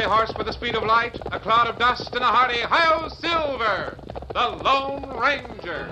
gray horse with the speed of light, a cloud of dust, and a hearty hi-yo Silver, the Lone Ranger.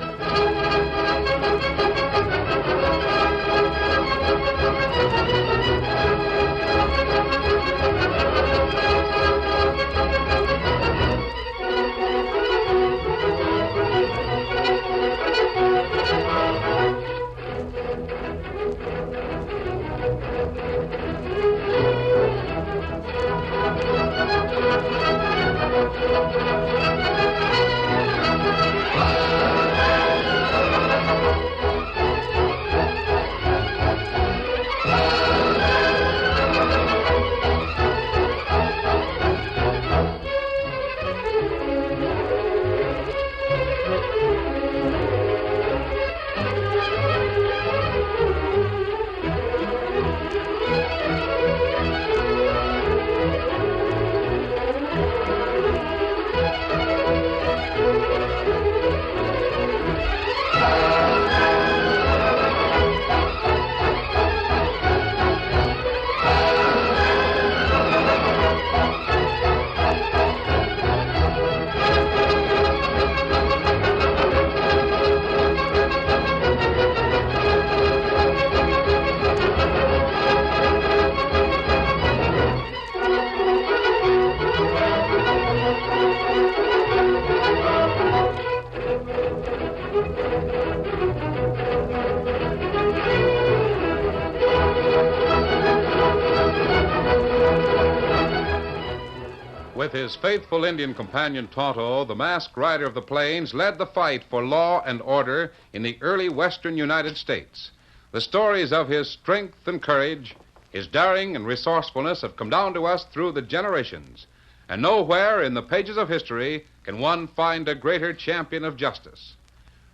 With his faithful Indian companion Tonto, the masked rider of the plains led the fight for law and order in the early western United States. The stories of his strength and courage, his daring and resourcefulness have come down to us through the generations. And nowhere in the pages of history can one find a greater champion of justice.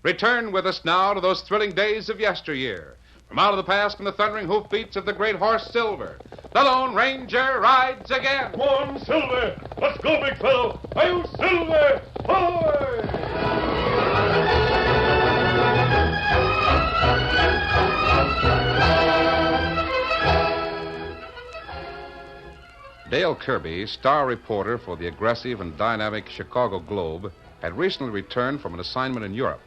Return with us now to those thrilling days of yesteryear. From out of the past come the thundering hoofbeats of the great horse Silver. The Lone Ranger rides again. Come on, Silver. Let's go, big fellow. Hi-yo, Silver. Hoy! Dale Kirby, star reporter for the aggressive and dynamic Chicago Globe, had recently returned from an assignment in Europe.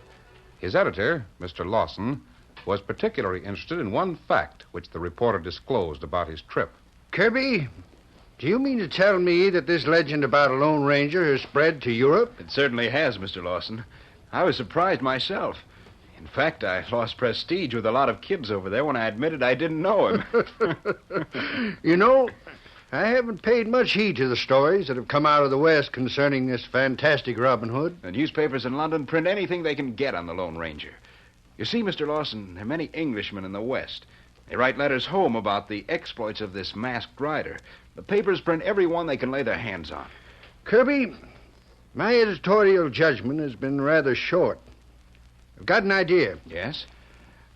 His editor, Mr. Lawson, was particularly interested in one fact which the reporter disclosed about his trip. Kirby, do you mean to tell me that this legend about a Lone Ranger has spread to Europe? It certainly has, Mr. Lawson. I was surprised myself. In fact, I lost prestige with a lot of kids over there when I admitted I didn't know him. You know, I haven't paid much heed to the stories that have come out of the West concerning this fantastic Robin Hood. The newspapers in London print anything they can get on the Lone Ranger. You see, Mr. Lawson, there are many Englishmen in the West. They write letters home about the exploits of this masked rider. The papers print every one they can lay their hands on. Kirby, my editorial judgment has been rather short. I've got an idea. Yes?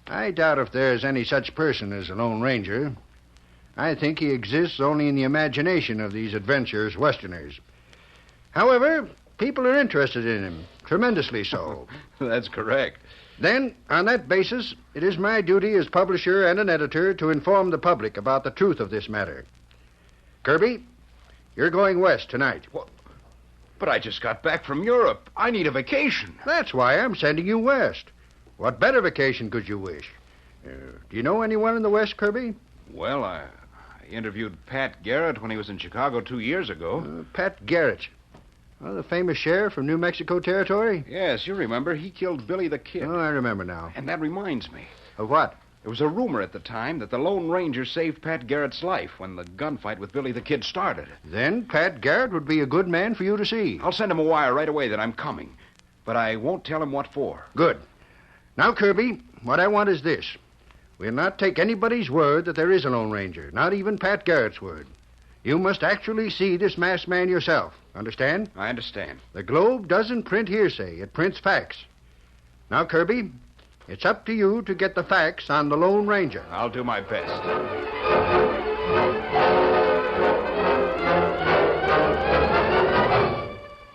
I doubt if there's any such person as a Lone Ranger. I think he exists only in the imagination of these adventurous Westerners. However, people are interested in him, tremendously so. That's correct. Then, on that basis, it is my duty as publisher and an editor to inform the public about the truth of this matter. Kirby, you're going west tonight. Well, but I just got back from Europe. I need a vacation. That's why I'm sending you west. What better vacation could you wish? Do you know anyone in the West, Kirby? Well, I interviewed Pat Garrett when he was in Chicago 2 years ago. Pat Garrett. Oh, the famous sheriff from New Mexico Territory? Yes, you remember. He killed Billy the Kid. Oh, I remember now. And that reminds me. Of what? There was a rumor at the time that the Lone Ranger saved Pat Garrett's life when the gunfight with Billy the Kid started. Then Pat Garrett would be a good man for you to see. I'll send him a wire right away that I'm coming. But I won't tell him what for. Good. Now, Kirby, what I want is this. We'll not take anybody's word that there is a Lone Ranger, not even Pat Garrett's word. You must actually see this masked man yourself. Understand? I understand. The Globe doesn't print hearsay. It prints facts. Now, Kirby, it's up to you to get the facts on the Lone Ranger. I'll do my best.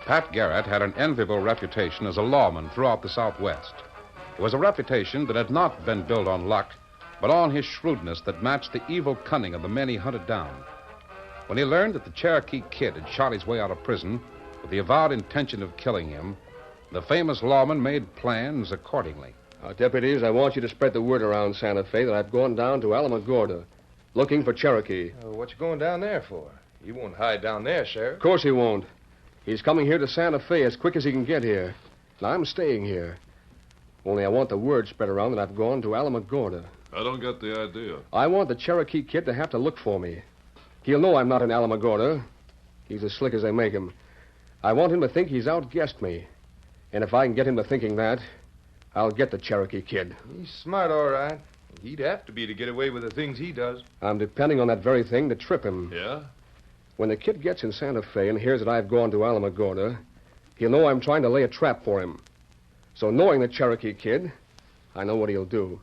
Pat Garrett had an enviable reputation as a lawman throughout the Southwest. It was a reputation that had not been built on luck, but on his shrewdness that matched the evil cunning of the men he hunted down. When he learned that the Cherokee Kid had shot his way out of prison with the avowed intention of killing him, the famous lawman made plans accordingly. Deputies, I want you to spread the word around Santa Fe that I've gone down to Alamogordo looking for Cherokee. What you going down there for? He won't hide down there, Sheriff. Of course he won't. He's coming here to Santa Fe as quick as he can get here. And I'm staying here. Only I want the word spread around that I've gone to Alamogordo. I don't get the idea. I want the Cherokee Kid to have to look for me. He'll know I'm not in Alamogordo. He's as slick as they make him. I want him to think he's outguessed me. And if I can get him to thinking that, I'll get the Cherokee Kid. He's smart, all right. He'd have to be to get away with the things he does. I'm depending on that very thing to trip him. Yeah? When the kid gets in Santa Fe and hears that I've gone to Alamogordo, he'll know I'm trying to lay a trap for him. So knowing the Cherokee Kid, I know what he'll do.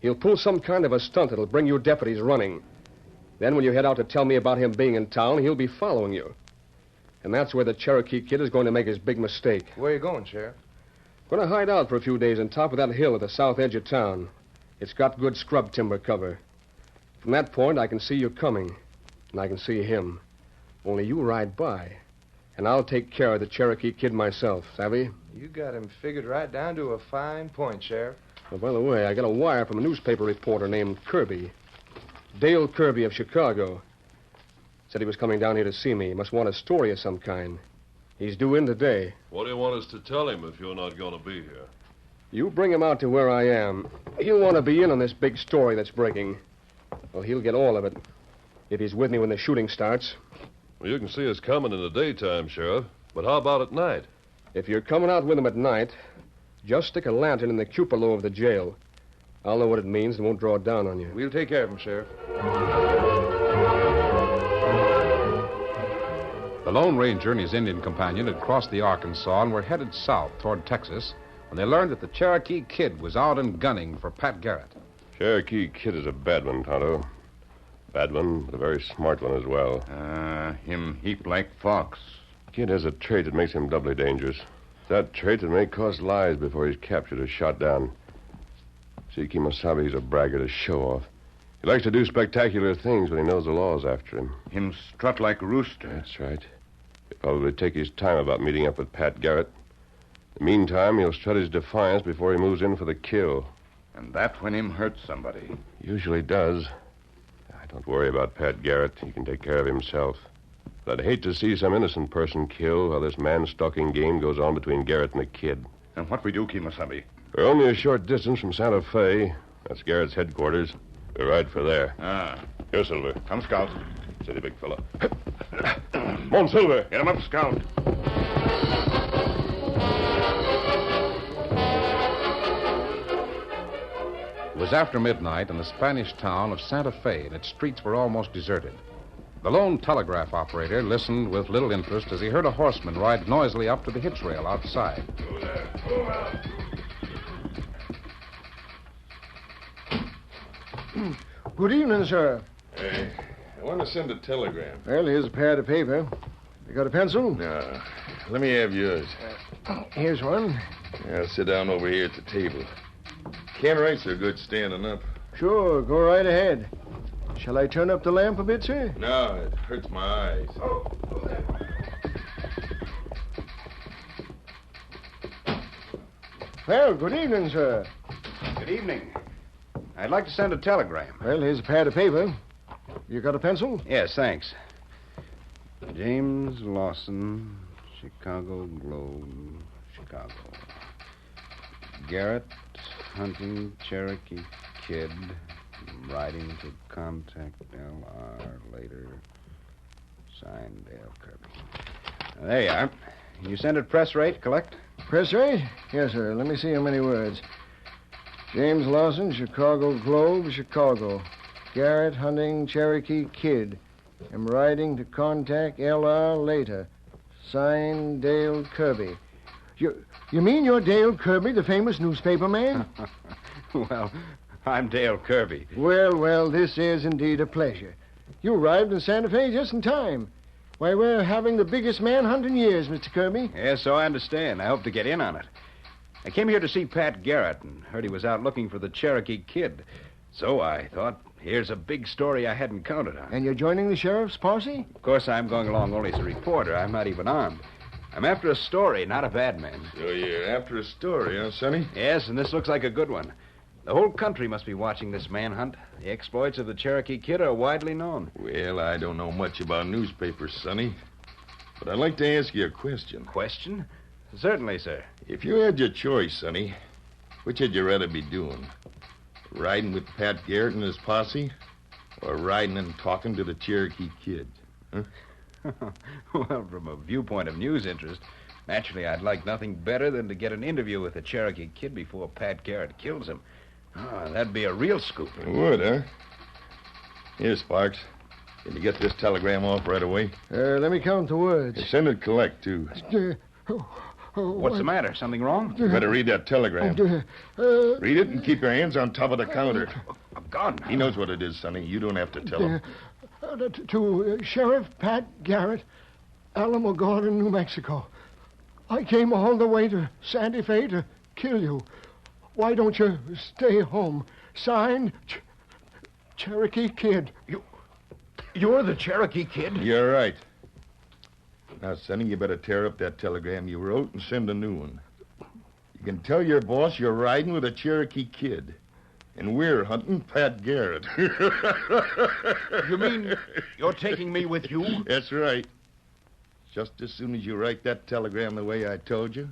He'll pull some kind of a stunt that'll bring you deputies running. Then when you head out to tell me about him being in town, he'll be following you. And that's where the Cherokee Kid is going to make his big mistake. Where you going, Sheriff? Going to hide out for a few days on top of that hill at the south edge of town. It's got good scrub timber cover. From that point, I can see you coming, and I can see him. Only you ride by, and I'll take care of the Cherokee Kid myself, savvy? You got him figured right down to a fine point, Sheriff. Oh, by the way, I got a wire from a newspaper reporter named Kirby. Dale Kirby of Chicago. Said he was coming down here to see me. He must want a story of some kind. He's due in today. What do you want us to tell him if you're not going to be here? You bring him out to where I am. He'll want to be in on this big story that's breaking. Well, he'll get all of it. If he's with me when the shooting starts. Well, you can see us coming in the daytime, Sheriff. But how about at night? If you're coming out with him at night, just stick a lantern in the cupola of the jail. I'll know what it means and won't draw it down on you. We'll take care of him, Sheriff. The Lone Ranger and his Indian companion had crossed the Arkansas and were headed south toward Texas when they learned that the Cherokee Kid was out and gunning for Pat Garrett. Cherokee Kid is a bad one, Tonto. Bad one, but a very smart one as well. Him heap like fox. Kid has a trait that makes him doubly dangerous. That trait that may cost lives before he's captured or shot down. See, Kimosabe's a braggart, a show-off. He likes to do spectacular things when he knows the law's after him. Him strut like rooster. That's right. He'll probably take his time about meeting up with Pat Garrett. In the meantime, he'll strut his defiance before he moves in for the kill. And that when him hurts somebody. Usually does. Don't worry about Pat Garrett. He can take care of himself. But I'd hate to see some innocent person killed while this man-stalking game goes on between Garrett and the kid. And what we do, Kimosabe? We're only a short distance from Santa Fe. That's Garrett's headquarters. We'll ride for there. Here, Silver. Come, Scout. Steady, big fella. Come on, Silver. Get him up, Scout. It was after midnight in the Spanish town of Santa Fe, and its streets were almost deserted. The lone telegraph operator listened with little interest as he heard a horseman ride noisily up to the hitch rail outside. Good evening, sir. Hey, I want to send a telegram. Well, here's a pad of paper. You got a pencil? No. Let me have yours. Here's one. Yeah, sit down over here at the table. Can't write so good standing up. Sure, go right ahead. Shall I turn up the lamp a bit, sir? No, it hurts my eyes. Well, good evening, sir. Good evening. I'd like to send a telegram. Well, here's a pad of paper. You got a pencil? Yes, thanks. James Lawson, Chicago Globe, Chicago. Garrett, hunting Cherokee Kid, writing to contact L.R. later. Signed, Dale Kirby. There you are. You send it press rate, collect? Press rate? Yes, sir. Let me see how many words. James Lawson, Chicago Globe, Chicago. Garrett hunting Cherokee Kid. Am writing to contact L.R. later. Signed, Dale Kirby. You mean you're Dale Kirby, the famous newspaper man? Well, I'm Dale Kirby. Well, this is indeed a pleasure. You arrived in Santa Fe just in time. Why, we're having the biggest manhunt in years, Mr. Kirby. Yes, so I understand. I hope to get in on it. I came here to see Pat Garrett and heard he was out looking for the Cherokee Kid. So I thought, Here's a big story I hadn't counted on. And you're joining the sheriff's posse? Of course, I'm going along only as a reporter. I'm not even armed. I'm after a story, not a bad man. So you're after a story, huh, Sonny? Yes, and this looks like a good one. The whole country must be watching this manhunt. The exploits of the Cherokee Kid are widely known. Well, I don't know much about newspapers, Sonny. But I'd like to ask you a question. Question? Certainly, sir. If you had your choice, Sonny, which would you rather be doing? Riding with Pat Garrett and his posse? Or riding and talking to the Cherokee Kid? Huh? Well, from a viewpoint of news interest, naturally I'd like nothing better than to get an interview with the Cherokee Kid before Pat Garrett kills him. That'd be a real scoop. It would, huh? Here, Sparks. Can you get this telegram off right away? Let me count the words. Send it collect, too. What's the matter? Something wrong? You better read that telegram. Read it and keep your hands on top of the counter. Oh, God. He knows what it is, Sonny. You don't have to tell him. To Sheriff Pat Garrett, Alamogordo, New Mexico. I came all the way to Santa Fe to kill you. Why don't you stay home? Signed, Cherokee Kid. You're the Cherokee Kid? You're right. Now, Sonny, you better tear up that telegram you wrote and send a new one. You can tell your boss you're riding with a Cherokee Kid. And we're hunting Pat Garrett. You mean you're taking me with you? That's right. Just as soon as you write that telegram the way I told you,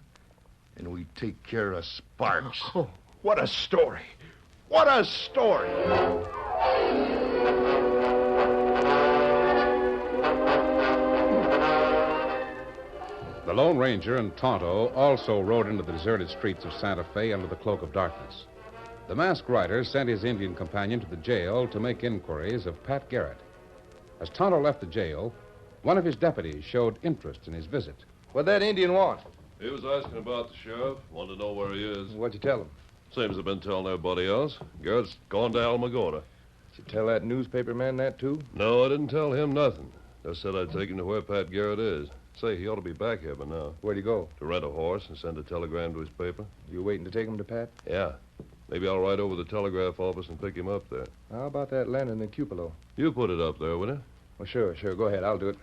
and we take care of Sparks. Oh, what a story. What a story. The Lone Ranger and Tonto also rode into the deserted streets of Santa Fe under the cloak of darkness. The masked rider sent his Indian companion to the jail to make inquiries of Pat Garrett. As Tonto left the jail, one of his deputies showed interest in his visit. What'd that Indian want? He was asking about the sheriff. Wanted to know where he is. What'd you tell him? Same as I've been telling everybody else. Garrett's gone to Alamogordo. Did you tell that newspaper man that, too? No, I didn't tell him nothing. Just said I'd take him to where Pat Garrett is. Say, he ought to be back here by now. Where'd he go? To rent a horse and send a telegram to his paper. You waiting to take him to Pat? Yeah. Maybe I'll ride over to the telegraph office and pick him up there. How about that landing in Tupelo? You put it up there, will you? Well, sure. Go ahead. I'll do it.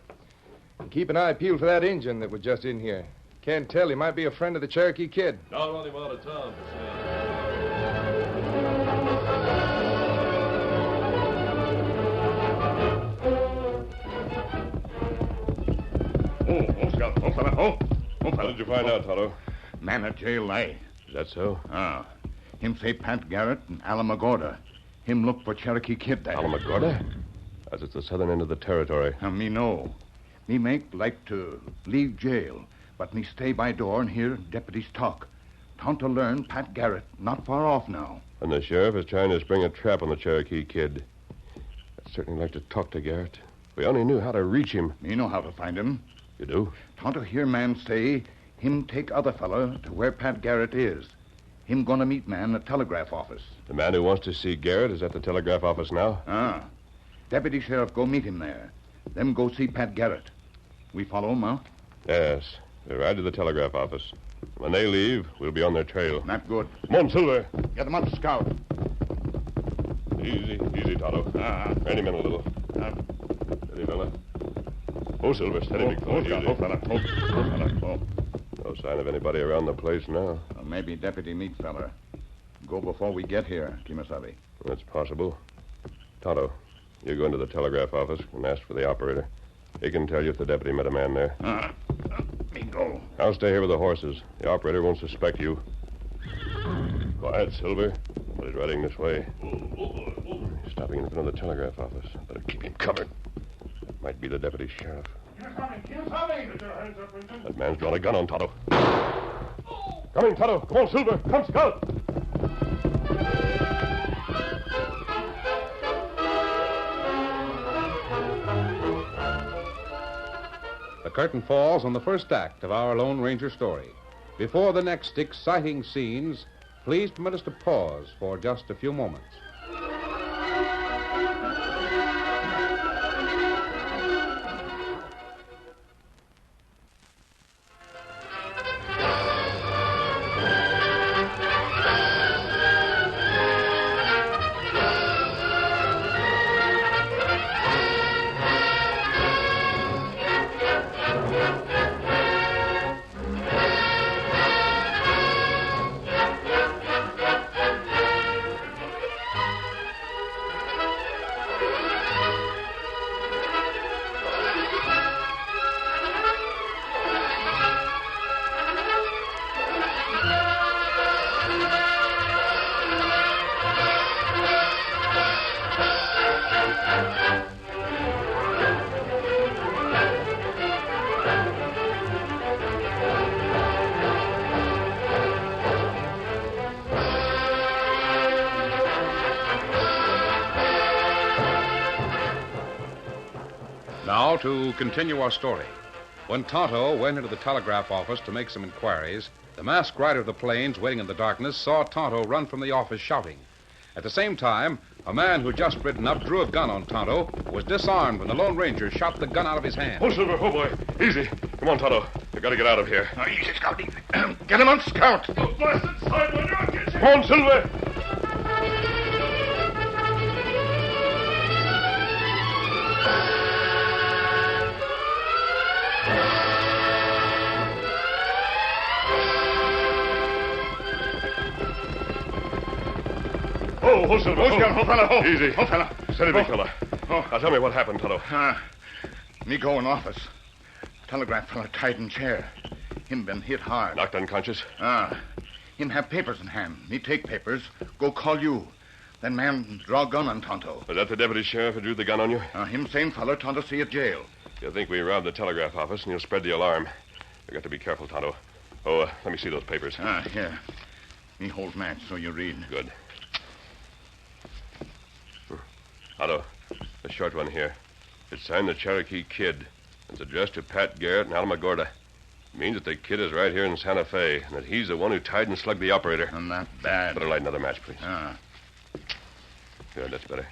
And keep an eye peeled for that Injun that was just in here. Can't tell. He might be a friend of the Cherokee Kid. Don't run him out of town, How did you find out, Tonto? Man at jail lie. Is that so? Him say Pat Garrett and Alamogordo. Him look for Cherokee Kid there. Alamogordo? That's at the southern end of the territory. Me know. Me make like to leave jail, but me stay by door and hear deputies talk. Tonto learn Pat Garrett not far off now. And the sheriff is trying to spring a trap on the Cherokee Kid. I'd certainly like to talk to Garrett. If we only knew how to reach him. Me know how to find him. You do? Tonto hear man say him take other fella to where Pat Garrett is. Him gonna meet man at telegraph office. The man who wants to see Garrett is at the telegraph office now? Deputy sheriff go meet him there. Them go see Pat Garrett. We follow him, huh? Yes. We'll ride to the telegraph office. When they leave, we'll be on their trail. Not good. Come on, Silver. Get them up, Scout. Easy, Tonto. Rein him in a little. Steady, fella. Oh, Silver, steady, big fella. No sign of anybody around the place now. Maybe deputy meet fella. Go before we get here, Kimasabi. That's possible. Tonto, you go into the telegraph office and ask for the operator. He can tell you if the deputy met a man there. Me go. I'll stay here with the horses. The operator won't suspect you. Quiet, Silver. Somebody's riding this way. He's stopping in front of the telegraph office. Better keep him covered. That might be the deputy sheriff. That man's drawn a gun on Tonto. Coming, Tonto. Come on, Silver. Come, Scout. The curtain falls on the first act of our Lone Ranger story. Before the next exciting scenes, please permit us to pause for just a few moments. Now, to continue our story. When Tonto went into the telegraph office to make some inquiries, the masked rider of the plains, waiting in the darkness, saw Tonto run from the office shouting. At the same time, a man who had just ridden up drew a gun on Tonto, was disarmed when the Lone Ranger shot the gun out of his hand. Oh, Silver, oh, boy. Easy. Come on, Tonto. We've got to get out of here. Easy, Scouty. Get him on Scout. The blasted sidewinder, I'll get you. Come on, Silver. Oh, Silver. Oh, fella. Easy. Oh, fella. Steady, big fella. Oh. Now, tell me what happened, Tonto. Me go in office. Telegraph fella tied in chair. Him been hit hard. Knocked unconscious? Him have papers in hand. Me take papers. Go call you. Then man draw gun on Tonto. Was that the deputy sheriff who drew the gun on you? Him same fella Tonto see at jail. You think we robbed the telegraph office and you'll spread the alarm. We've got to be careful, Tonto. Oh, let me see those papers. Here. Me hold match so you read. Good. Tonto, the short one here. It's signed the Cherokee Kid. It's addressed to Pat Garrett in Alamogordo. It means that the kid is right here in Santa Fe, and that he's the one who tied and slugged the operator. Not bad. Better light another match, please. Good, that's better.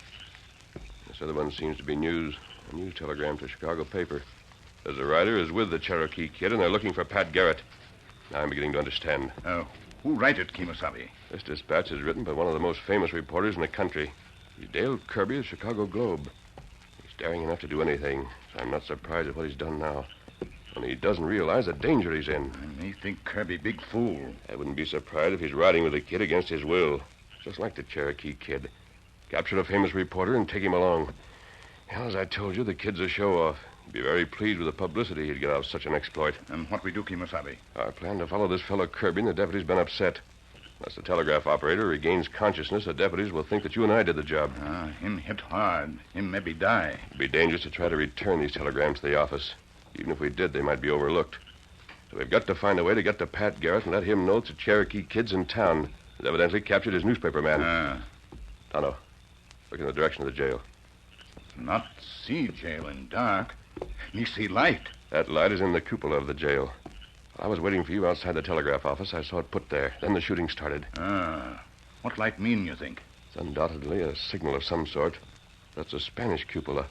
This other one seems to be news. A news telegram to a Chicago paper. Says the writer is with the Cherokee Kid, and they're looking for Pat Garrett. Now I'm beginning to understand. Who write it, Kemosabe? This dispatch is written by one of the most famous reporters in the country. He's Dale Kirby of the Chicago Globe. He's daring enough to do anything, so I'm not surprised at what he's done now. Only he doesn't realize the danger he's in. I may think Kirby big fool. I wouldn't be surprised if he's riding with the kid against his will. Just like the Cherokee Kid. Capture a famous reporter and take him along. Well, as I told you, the kid's a show-off. He'd be very pleased with the publicity he'd get out of such an exploit. And what we do, Kemosabe? Our plan to follow this fellow Kirby, and the deputy's been upset. Unless the telegraph operator regains consciousness, the deputies will think that you and I did the job. Him hit hard. Him maybe die. It'd be dangerous to try to return these telegrams to the office. Even if we did, they might be overlooked. So we've got to find a way to get to Pat Garrett and let him know it's a Cherokee Kid's in town. He's evidently captured his newspaper man. Tonto, look in the direction of the jail. Not see jail in dark. Me see light. That light is in the cupola of the jail. I was waiting for you outside the telegraph office. I saw it put there. Then the shooting started. What light mean, you think? It's undoubtedly a signal of some sort. That's a Spanish cupola.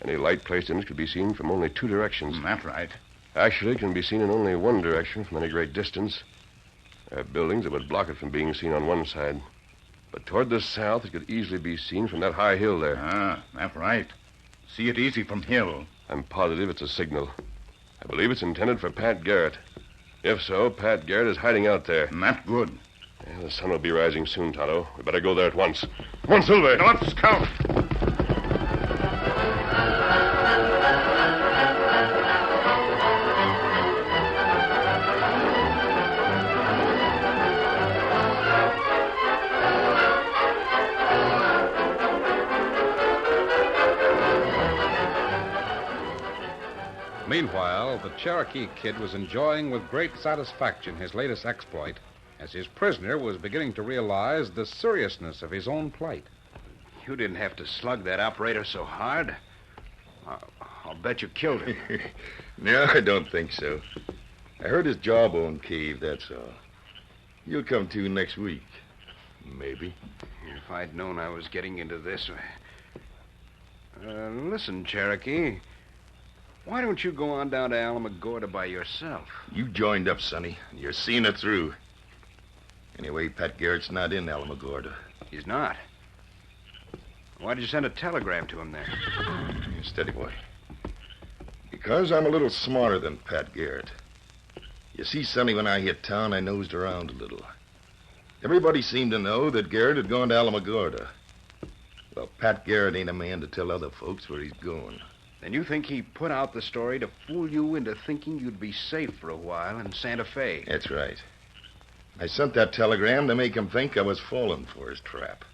Any light placed in it could be seen from only two directions. That's right. Actually, it can be seen in only one direction from any great distance. There are buildings that would block it from being seen on one side. But toward the south, it could easily be seen from that high hill there. That's right. See it easy from hill. I'm positive it's a signal. I believe it's intended for Pat Garrett. If so, Pat Garrett is hiding out there. Not good. The sun will be rising soon, Tonto. We better go there at once. Come on, Silver. Come on, Scout. Meanwhile, the Cherokee Kid was enjoying with great satisfaction his latest exploit, as his prisoner was beginning to realize the seriousness of his own plight. You didn't have to slug that operator so hard. I'll bet you killed him. No, I don't think so. I heard his jawbone cave, that's all. You'll come to next week. Maybe. If I'd known I was getting into this... listen, Cherokee. Why don't you go on down to Alamogordo by yourself? You joined up, Sonny. You're seeing it through. Anyway, Pat Garrett's not in Alamogordo. He's not. Why did you send a telegram to him then? Steady, boy. Because I'm a little smarter than Pat Garrett. You see, Sonny, when I hit town, I nosed around a little. Everybody seemed to know that Garrett had gone to Alamogordo. Well, Pat Garrett ain't a man to tell other folks where he's going. Then you think he put out the story to fool you into thinking you'd be safe for a while in Santa Fe? That's right. I sent that telegram to make him think I was falling for his trap.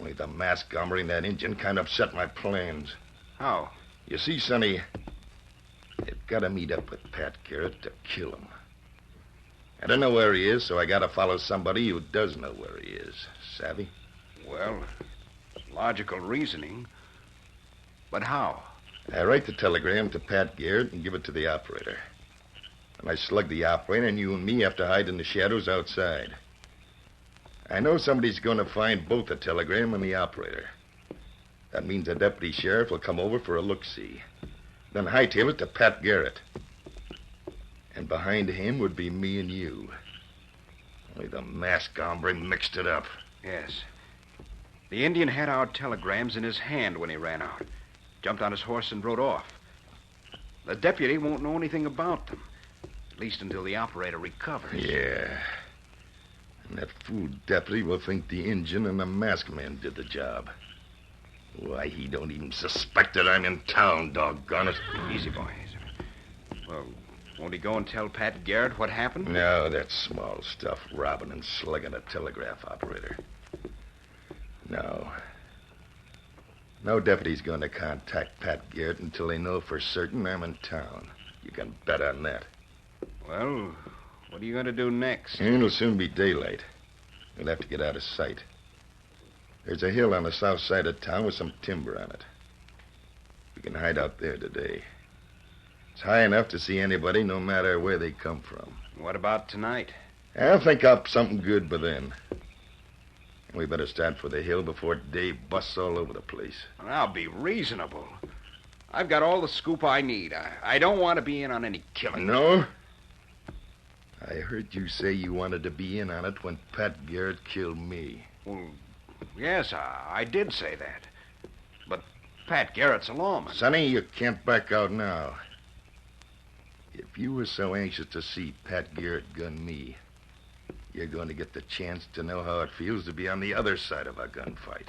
Only the masked hombre and that Injun kind of upset my plans. How? You see, Sonny, they've got to meet up with Pat Garrett to kill him. I don't know where he is, so I got to follow somebody who does know where he is. Savvy? Well, logical reasoning. But how? I write the telegram to Pat Garrett and give it to the operator. And I slug the operator, and you and me have to hide in the shadows outside. I know somebody's going to find both the telegram and the operator. That means the deputy sheriff will come over for a look-see. Then hightail it to Pat Garrett. And behind him would be me and you. Only the masked hombre mixed it up. Yes. The Indian had our telegrams in his hand when he ran out. Jumped on his horse and rode off. The deputy won't know anything about them. At least until the operator recovers. Yeah. And that fool deputy will think the Injun and the masked man did the job. Why, he don't even suspect that I'm in town, doggone it. Easy, boy. Easy. Well, won't he go and tell Pat Garrett what happened? No, that's small stuff, robbing and slugging a telegraph operator. No. No deputy's going to contact Pat Garrett until they know for certain I'm in town. You can bet on that. Well, what are you going to do next? It'll soon be daylight. We'll have to get out of sight. There's a hill on the south side of town with some timber on it. We can hide out there today. It's high enough to see anybody, no matter where they come from. What about tonight? I'll think up something good by then. We better start for the hill before day busts all over the place. I'll be reasonable. I've got all the scoop I need. I don't want to be in on any killing. No? I heard you say you wanted to be in on it when Pat Garrett killed me. Well, yes, I did say that. But Pat Garrett's a lawman. Sonny, you can't back out now. If you were so anxious to see Pat Garrett gun me, you're going to get the chance to know how it feels to be on the other side of a gunfight.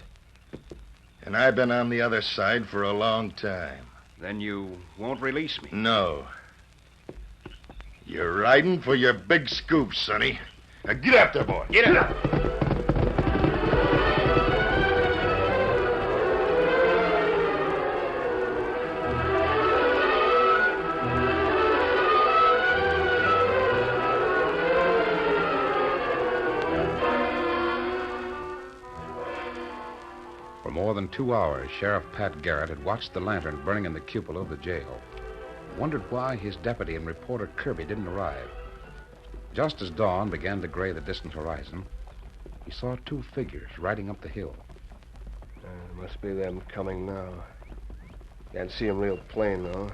And I've been on the other side for a long time. Then you won't release me? No. You're riding for your big scoop, Sonny. Now get up there, boy. Get up. For more than 2 hours, Sheriff Pat Garrett had watched the lantern burning in the cupola of the jail. Wondered why his deputy and reporter Kirby didn't arrive. Just as dawn began to gray the distant horizon, he saw 2 figures riding up the hill. Must be them coming now. Can't see them real plain, though.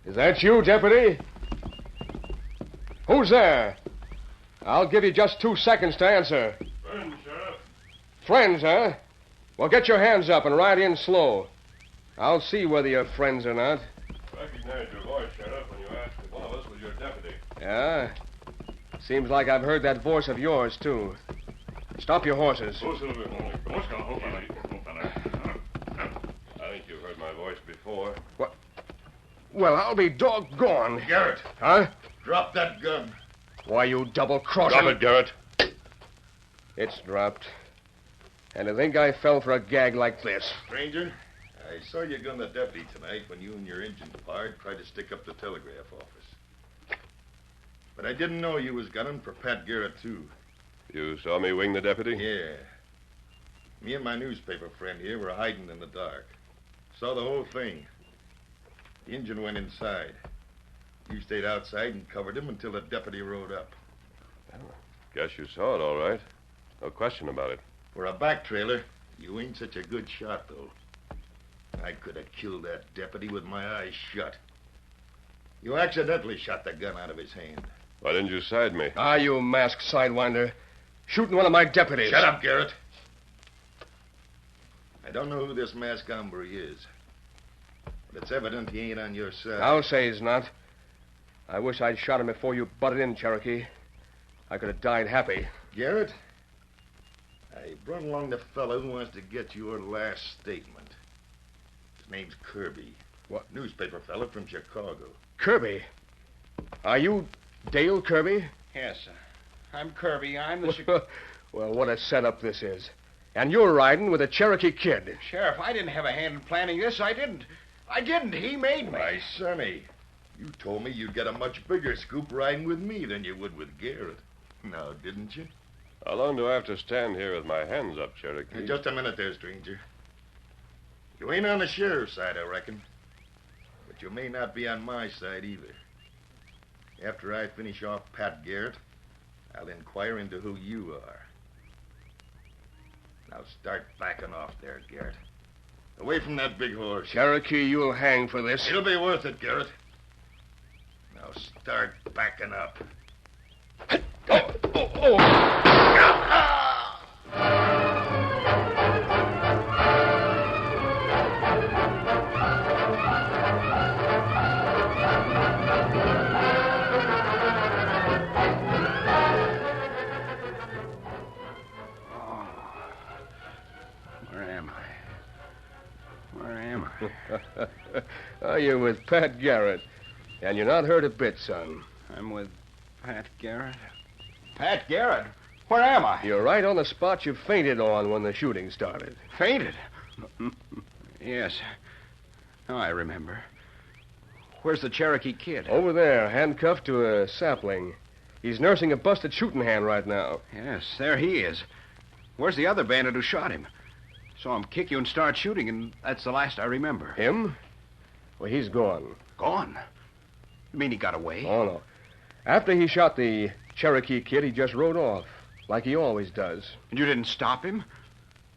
Is that you, deputy? Who's there? I'll give you just 2 seconds to answer. Friends, Sheriff. Friends, huh? Well, get your hands up and ride in slow. I'll see whether you're friends or not. Recognized your voice, Sheriff, when you asked if one of us was your deputy. Yeah? Seems like I've heard that voice of yours, too. Stop your horses. I think you've heard my voice before. What? Well, I'll be doggone. Garrett. Huh? Drop that gun. Why, you double-crosser. Drop it, Garrett. It's dropped. And to think I fell for a gag like this. Stranger, I saw you gun the deputy tonight when you and your engine pard tried to stick up the telegraph office. But I didn't know you was gunning for Pat Garrett, too. You saw me wing the deputy? Yeah. Me and my newspaper friend here were hiding in the dark. Saw the whole thing. The engine went inside. You stayed outside and covered him until the deputy rode up. Guess you saw it, all right. No question about it. For a back trailer, you ain't such a good shot, though. I could have killed that deputy with my eyes shut. You accidentally shot the gun out of his hand. Why didn't you side me? Ah, you masked sidewinder. Shooting one of my deputies. Shut up, Garrett. I don't know who this masked hombre is. But it's evident he ain't on your side. I'll say he's not. I wish I'd shot him before you butted in, Cherokee. I could have died happy. Garrett, I brought along the fellow who wants to get your last statement. His name's Kirby. What? Newspaper fellow from Chicago. Kirby? Are you Dale Kirby? Yes, sir. I'm Kirby. I'm the... Well, what a setup this is. And you're riding with a Cherokee kid. Sheriff, I didn't have a hand in planning this. I didn't. He made me. Why, Sonny, you told me you'd get a much bigger scoop riding with me than you would with Garrett. Now, didn't you? How long do I have to stand here with my hands up, Cherokee? Just a minute there, stranger. You ain't on the sheriff's side, I reckon. But you may not be on my side either. After I finish off Pat Garrett, I'll inquire into who you are. Now start backing off there, Garrett. Away from that big horse. Cherokee, you'll hang for this. It'll be worth it, Garrett. Now start backing up. Oh, you're with Pat Garrett. And you're not hurt a bit, son. I'm with Pat Garrett? Pat Garrett? Where am I? You're right on the spot you fainted on when the shooting started. Fainted? Yes. Now I remember. Where's the Cherokee Kid? Over there, handcuffed to a sapling. He's nursing a busted shooting hand right now. Yes, there he is. Where's the other bandit who shot him? Saw him kick you and start shooting, and that's the last I remember. Him? Well, he's gone. Gone? You mean he got away? Oh, no. After he shot the Cherokee Kid, he just rode off, like he always does. And you didn't stop him?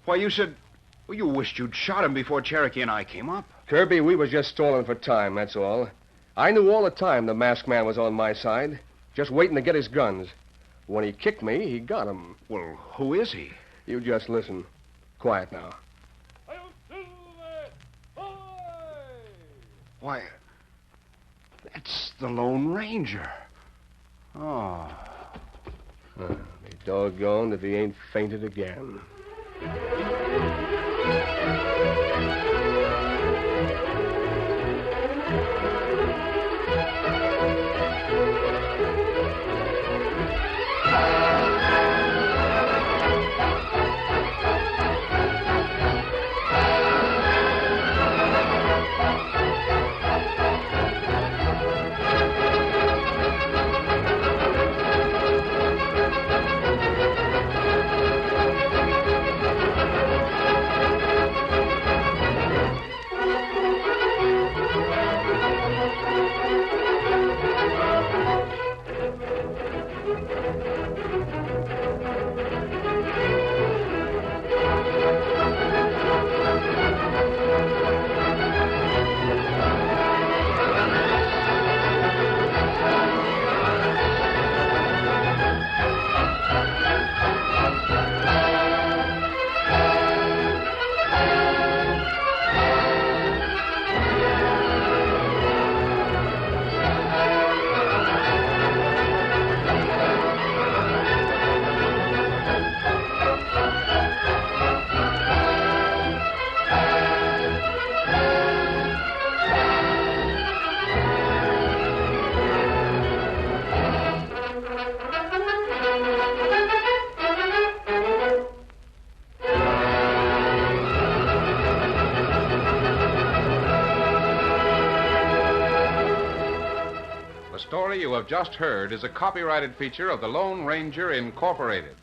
Why, you said... Well, you wished you'd shot him before Cherokee and I came up. Kirby, we was just stalling for time, that's all. I knew all the time the masked man was on my side, just waiting to get his guns. When he kicked me, he got him. Well, who is he? You just listen. Quiet now. Why, that's the Lone Ranger. Oh. Be doggone if he ain't fainted again. The story you have just heard is a copyrighted feature of the Lone Ranger Incorporated.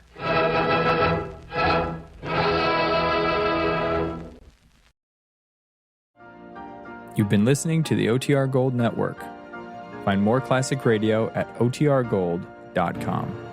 You've been listening to the OTR Gold Network. Find more classic radio at otrgold.com.